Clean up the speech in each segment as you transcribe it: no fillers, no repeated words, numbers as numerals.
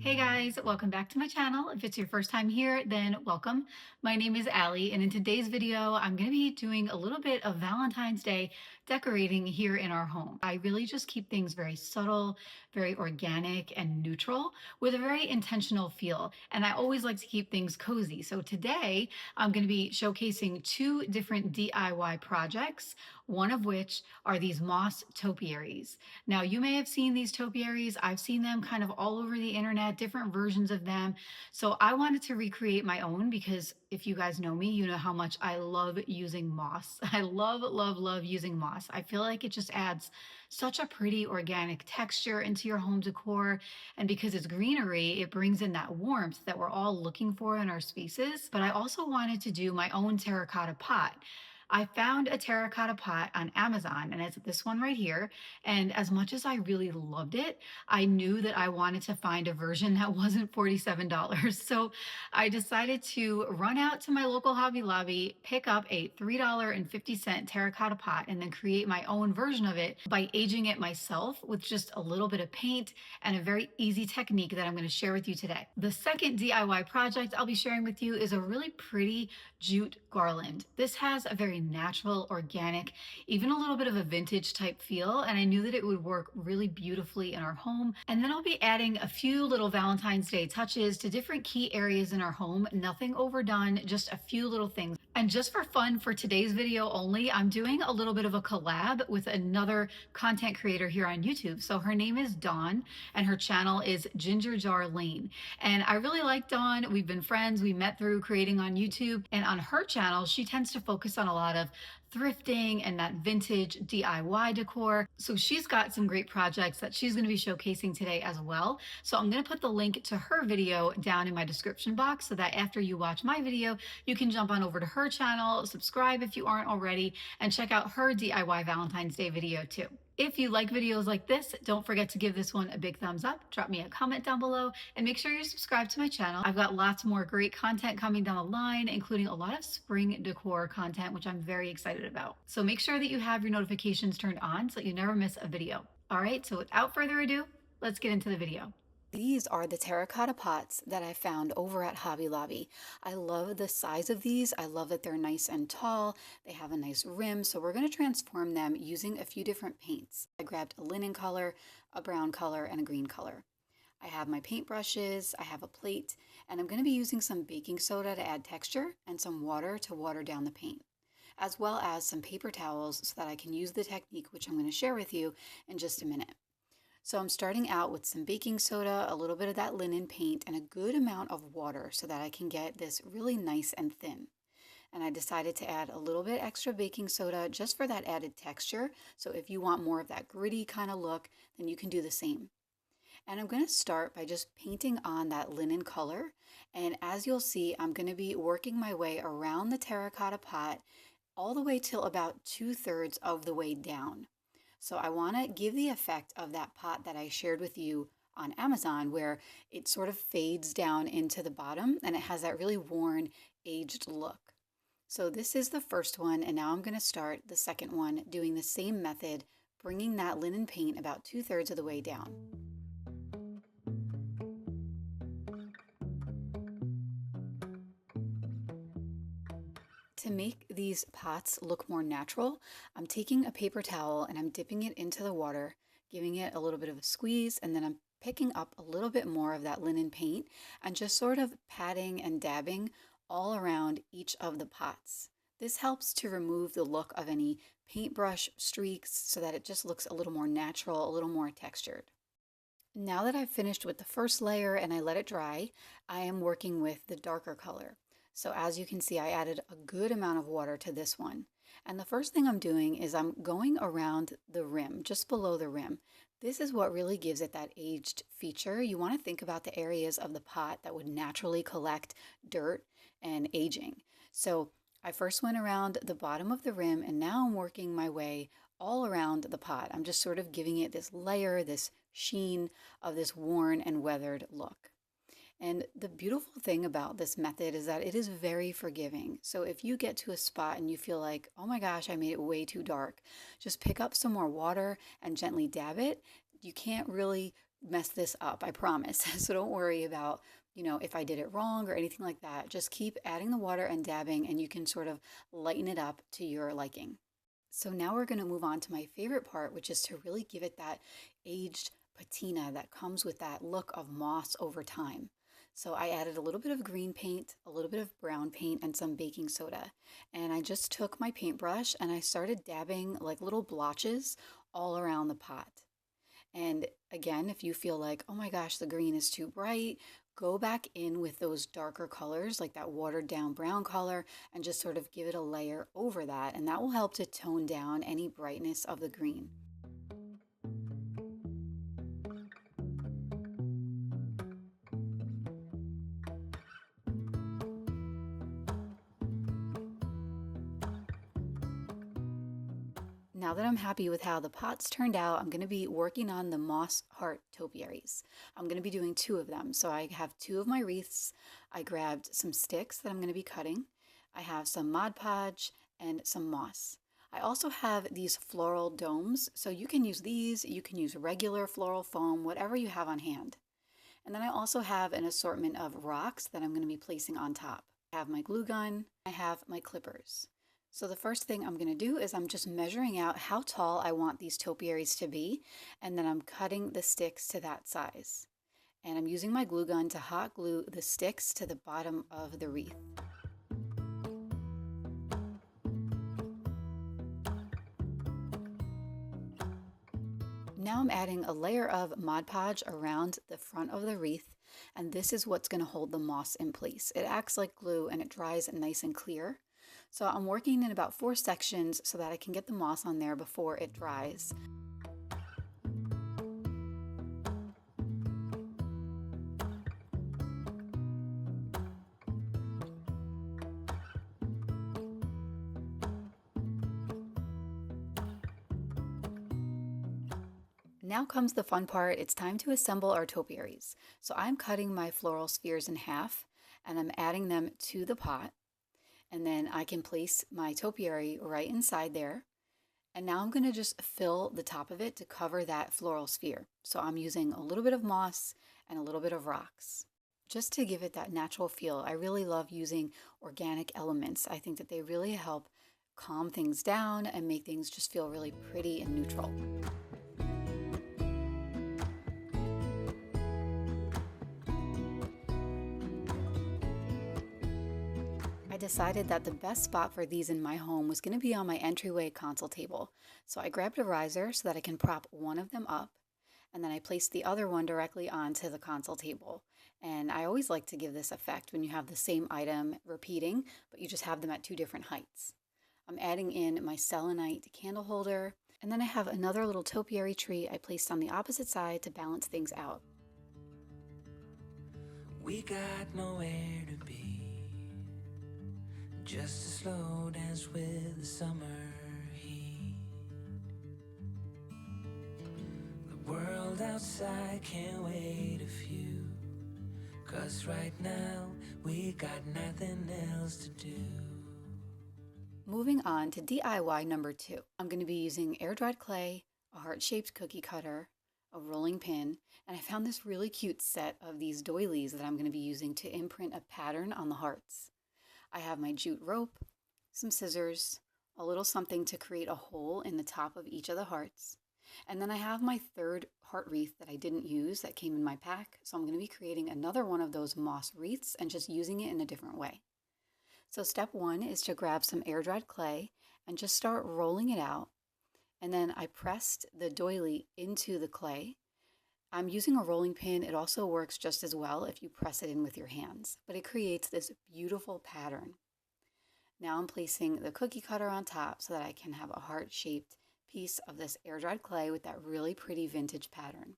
Hey guys, welcome back to my channel. If it's your first time here, then welcome. My name is Allie, and in today's video, I'm going to be doing a little bit of Valentine's Day decorating here in our home. I really just keep things very subtle, very organic and neutral with a very intentional feel. And I always like to keep things cozy. So today, I'm going to be showcasing two different DIY projects, one of which are these moss topiaries. Now, you may have seen these topiaries. I've seen them kind of all over the internet, different versions of them. So I wanted to recreate my own because if you guys know me, you know how much I love using moss. I love, love, love using moss. I feel like it just adds such a pretty organic texture into your home decor. And because it's greenery, it brings in that warmth that we're all looking for in our spaces. But I also wanted to do my own terracotta pot. I found a terracotta pot on Amazon, and it's this one right here. And as much as I really loved it, I knew that I wanted to find a version that wasn't $47. So I decided to run out to my local Hobby Lobby, pick up a $3.50 terracotta pot, and then create my own version of it by aging it myself with just a little bit of paint and a very easy technique that I'm going to share with you today. The second DIY project I'll be sharing with you is a really pretty jute garland. This has a very natural, organic, even a little bit of a vintage type feel, and I knew that it would work really beautifully in our home. And then I'll be adding a few little Valentine's Day touches to different key areas in our home. Nothing overdone, just a few little things. And just for fun, for today's video only, I'm doing a little bit of a collab with another content creator here on YouTube. So her name is Dawn, and her channel is Ginger Jar Lane. And I really like Dawn. We've been friends. We met through creating on YouTube. And on her channel, she tends to focus on a lot of thrifting and that vintage DIY decor. So she's got some great projects that she's going to be showcasing today as well. So I'm going to put the link to her video down in my description box so that after you watch my video, you can jump on over to her channel, subscribe if you aren't already, and check out her DIY Valentine's Day video too. If you like videos like this, don't forget to give this one a big thumbs up, drop me a comment down below, and make sure you're subscribed to my channel. I've got lots more great content coming down the line, including a lot of spring decor content, which I'm very excited about. So make sure that you have your notifications turned on so that you never miss a video. All right, so without further ado, let's get into the video. These are the terracotta pots that I found over at Hobby Lobby. I love the size of these. I love that they're nice and tall. They have a nice rim, so we're going to transform them using a few different paints. I grabbed a linen color, a brown color, and a green color. I have my paintbrushes, I have a plate, and I'm going to be using some baking soda to add texture and some water to water down the paint, as well as some paper towels so that I can use the technique which I'm going to share with you in just a minute. So I'm starting out with some baking soda, a little bit of that linen paint, and a good amount of water so that I can get this really nice and thin. And I decided to add a little bit extra baking soda just for that added texture. So if you want more of that gritty kind of look, then you can do the same. And I'm going to start by just painting on that linen color. And as you'll see, I'm going to be working my way around the terracotta pot all the way till about 2/3 of the way down. So I want to give the effect of that pot that I shared with you on Amazon, where it sort of fades down into the bottom and it has that really worn, aged look. So this is the first one, and now I'm going to start the second one doing the same method, bringing that linen paint about 2/3 of the way down. To make these pots look more natural, I'm taking a paper towel and I'm dipping it into the water, giving it a little bit of a squeeze, and then I'm picking up a little bit more of that linen paint and just sort of patting and dabbing all around each of the pots. This helps to remove the look of any paintbrush streaks so that it just looks a little more natural, a little more textured. Now that I've finished with the first layer and I let it dry, I am working with the darker color. So as you can see, I added a good amount of water to this one. And the first thing I'm doing is I'm going around the rim, just below the rim. This is what really gives it that aged feature. You want to think about the areas of the pot that would naturally collect dirt and aging. So I first went around the bottom of the rim, and now I'm working my way all around the pot. I'm just sort of giving it this layer, this sheen of this worn and weathered look. And the beautiful thing about this method is that it is very forgiving. So if you get to a spot and you feel like, oh my gosh, I made it way too dark, just pick up some more water and gently dab it. You can't really mess this up, I promise. So don't worry about, if I did it wrong or anything like that. Just keep adding the water and dabbing, and you can sort of lighten it up to your liking. So now we're going to move on to my favorite part, which is to really give it that aged patina that comes with that look of moss over time. So I added a little bit of green paint, a little bit of brown paint, and some baking soda. And I just took my paintbrush and I started dabbing like little blotches all around the pot. And again, if you feel like, oh my gosh, the green is too bright, go back in with those darker colors, like that watered down brown color, and just sort of give it a layer over that. And that will help to tone down any brightness of the green. Now that I'm happy with how the pots turned out, I'm going to be working on the moss heart topiaries. I'm going to be doing 2 of them. So I have 2 of my wreaths. I grabbed some sticks that I'm going to be cutting. I have some Mod Podge and some moss. I also have these floral domes. So you can use these, you can use regular floral foam, whatever you have on hand. And then I also have an assortment of rocks that I'm going to be placing on top. I have my glue gun, I have my clippers. So the first thing I'm going to do is I'm just measuring out how tall I want these topiaries to be, and then I'm cutting the sticks to that size. And I'm using my glue gun to hot glue the sticks to the bottom of the wreath. Now I'm adding a layer of Mod Podge around the front of the wreath, and this is what's going to hold the moss in place. It acts like glue and it dries nice and clear. So I'm working in about 4 sections so that I can get the moss on there before it dries. Now comes the fun part. It's time to assemble our topiaries. So I'm cutting my floral spheres in half and I'm adding them to the pot. And then I can place my topiary right inside there. And now I'm going to just fill the top of it to cover that floral sphere. So I'm using a little bit of moss and a little bit of rocks just to give it that natural feel. I really love using organic elements. I think that they really help calm things down and make things just feel really pretty and neutral. I decided that the best spot for these in my home was going to be on my entryway console table. So I grabbed a riser so that I can prop one of them up, and then I placed the other one directly onto the console table. And I always like to give this effect when you have the same item repeating, but you just have them at 2 different heights. I'm adding in my selenite candle holder, and then I have another little topiary tree I placed on the opposite side to balance things out. We got nowhere to be, just a slow dance with the summer heat. The world outside can't wait a few, 'cause right now we got nothing else to do. Moving on to DIY number 2. I'm going to be using air-dried clay, a heart-shaped cookie cutter, a rolling pin, and I found this really cute set of these doilies that I'm going to be using to imprint a pattern on the hearts. I have my jute rope, some scissors, a little something to create a hole in the top of each of the hearts, and then I have my 3rd heart wreath that I didn't use that came in my pack, so I'm going to be creating another one of those moss wreaths and just using it in a different way. So step 1 is to grab some air-dried clay and just start rolling it out, and then I pressed the doily into the clay. I'm using a rolling pin. It also works just as well if you press it in with your hands, but it creates this beautiful pattern. Now I'm placing the cookie cutter on top so that I can have a heart-shaped piece of this air-dried clay with that really pretty vintage pattern.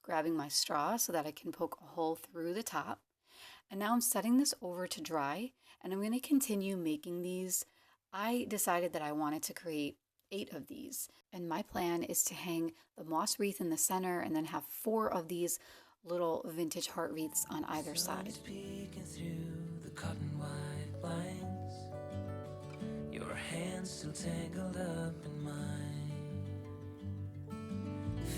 Grabbing my straw so that I can poke a hole through the top. And now I'm setting this over to dry, and I'm going to continue making these. I decided that I wanted to create 8 of these, and my plan is to hang the moss wreath in the center and then have 4 of these little vintage heart wreaths on either side. Peeking through the cotton white blinds, your hands still tangled up in mine,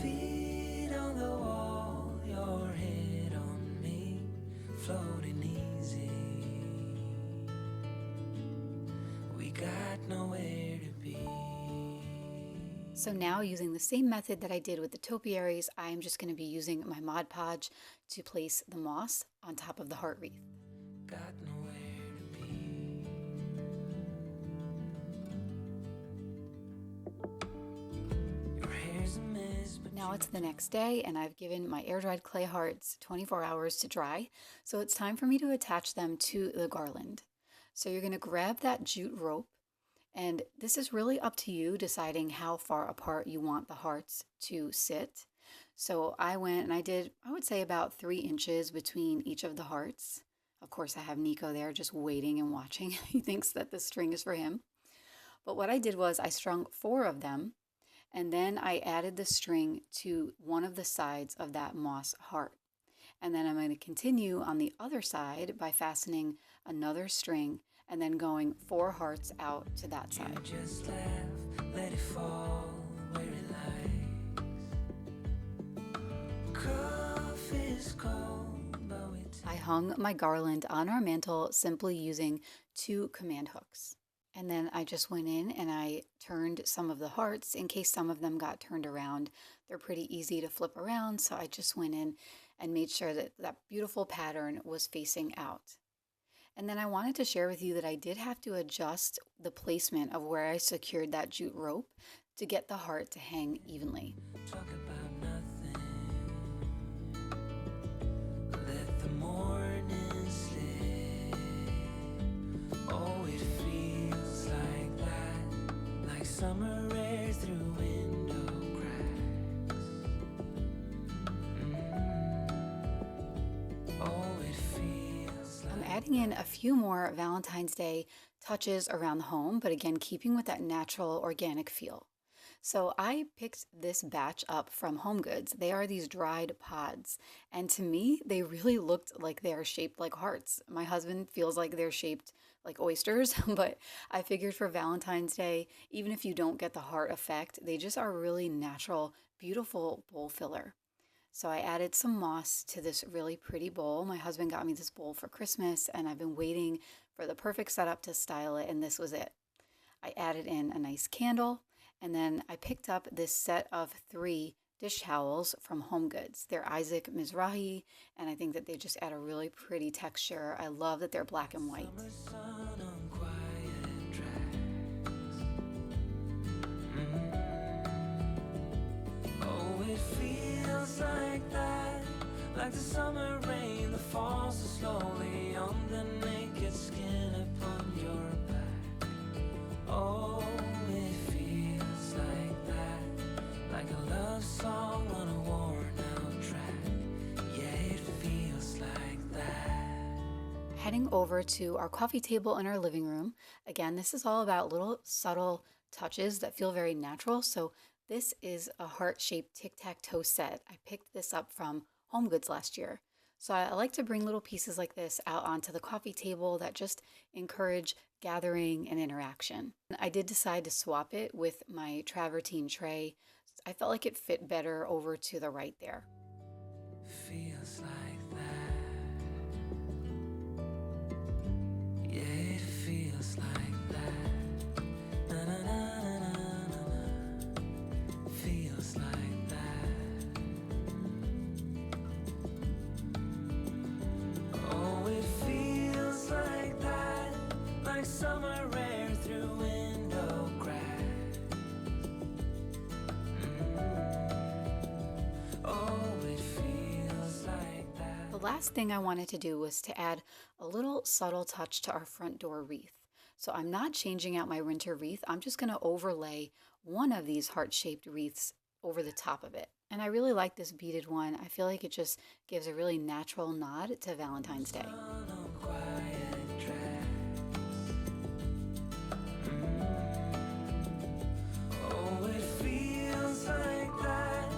feet on the wall. your head on me, floating easy. We got nowhere to be. So now, using the same method that I did with the topiaries, I am just going to be using my Mod Podge to place the moss on top of the heart wreath. Got nowhere to be. Your hair's a mess, but now it's the next day, and I've given my air-dried clay hearts 24 hours to dry, so it's time for me to attach them to the garland. So you're going to grab that jute rope, and this is really up to you deciding how far apart you want the hearts to sit. So I went and I did, I would say, about 3 inches between each of the hearts. Of course, I have Nico there just waiting and watching. He thinks that the string is for him. But what I did was I strung 4 of them, and then I added the string to one of the sides of that moss heart. And then I'm going to continue on the other side by fastening another string and then going 4 hearts out to that side. you just laugh, let it fall where it lies. Coffee's cold, but we I hung my garland on our mantle simply using 2 command hooks. And then I just went in and I turned some of the hearts in case some of them got turned around. They're pretty easy to flip around, so I just went in and made sure that that beautiful pattern was facing out. And then I wanted to share with you that I did have to adjust the placement of where I secured that jute rope to get the heart to hang evenly. talk about nothing. Let the morning slip. Oh, it feels like that, like summer air through window cracks. Oh, it feels I'm like adding in a few more Valentine's Day touches around the home, but again, keeping with that natural, organic feel. So I picked this batch up from HomeGoods. They are these dried pods, and to me, they really looked like they are shaped like hearts. My husband feels like they're shaped like oysters, but I figured for Valentine's Day, even if you don't get the heart effect, they just are really natural, beautiful bowl filler. So I added some moss to this really pretty bowl. My husband got me this bowl for Christmas, and I've been waiting for the perfect setup to style it, and this was it. I added in a nice candle, and then I picked up this set of 3 dish towels from HomeGoods. They're Isaac Mizrahi, and I think that they just add a really pretty texture. I love that they're black and white. summer sun on quiet tracks. Oh, it feels like that, like the summer rain that falls so slowly on the naked skin upon your back. Oh, it feels like that, like a love song on a worn out track. Yeah, it feels like that. Heading over to our coffee table in our living room. Again, this is all about little subtle touches that feel very natural. So this is a heart-shaped tic-tac-toe set. I picked this up from HomeGoods last year. So I like to bring little pieces like this out onto the coffee table that just encourage gathering and interaction. I did decide to swap it with my travertine tray. I felt like it fit better over to the right there. Feels like that. Yeah, it feels like that. Na na na na na na na. Feels like that. Oh, it feels like that, like summer air through window cracks. Oh, it feels like that. The last thing I wanted to do was to add a little subtle touch to our front door wreath. So I'm not changing out my winter wreath. I'm just going to overlay one of these heart-shaped wreaths over the top of it. And I really like this beaded one. I feel like it just gives a really natural nod to Valentine's Day. On quiet tracks. Oh, it feels like that,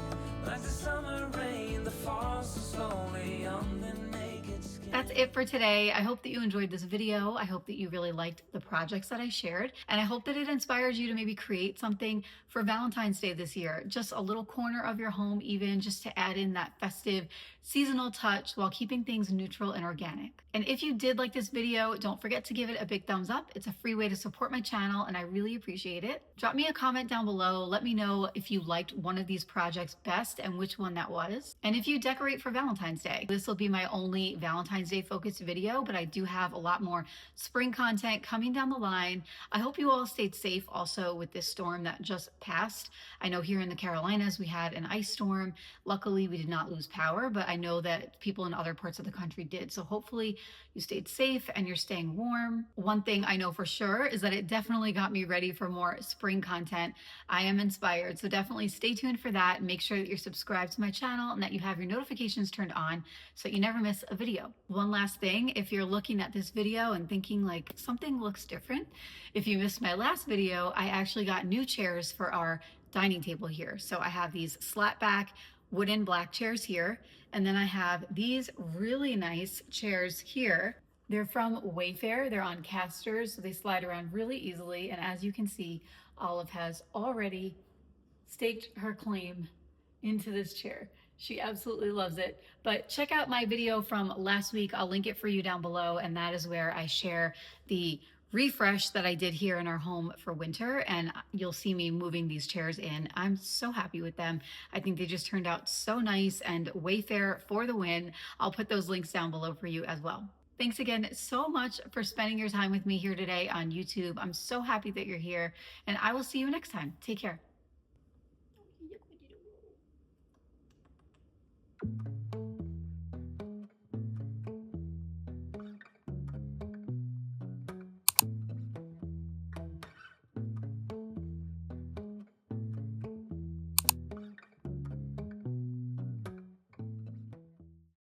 like the summer rain that falls so slowly on the naked skin. That's it for today. I hope that you enjoyed this video. I hope that you really liked the projects that I shared, and I hope that it inspires you to maybe create something for Valentine's Day this year. Just a little corner of your home, even just to add in that festive seasonal touch while keeping things neutral and organic. And if you did like this video, don't forget to give it a big thumbs up. It's a free way to support my channel, and I really appreciate it. Drop me a comment down below. Let me know if you liked one of these projects best and which one that was. And if you decorate for Valentine's Day, this will be my only Valentine's Day focused video, but I do have a lot more spring content coming down the line. I hope you all stayed safe also with this storm that just passed. I know here in the Carolinas we had an ice storm. Luckily we did not lose power, but I know that people in other parts of the country did. So hopefully you stayed safe and you're staying warm. One thing I know for sure is that it definitely got me ready for more spring content. I am inspired, so definitely stay tuned for that. Make sure that you're subscribed to my channel and that you have your notifications turned on so you never miss a video. One last thing, if you're looking at this video and thinking like something looks different, if you missed my last video, I actually got new chairs for our dining table here. So I have these slat back wooden black chairs here, and then I have these really nice chairs here. They're from Wayfair. They're on casters, so they slide around really easily. And as you can see, Olive has already staked her claim into this chair. She absolutely loves it. But check out my video from last week. I'll link it for you down below, and that is where I share the refresh that I did here in our home for winter, and you'll see me moving these chairs in. I'm so happy with them. I think they just turned out so nice, and Wayfair for the win. I'll put those links down below for you as well. Thanks again so much for spending your time with me here today on YouTube. I'm so happy that you're here, and I will see you next time. Take care.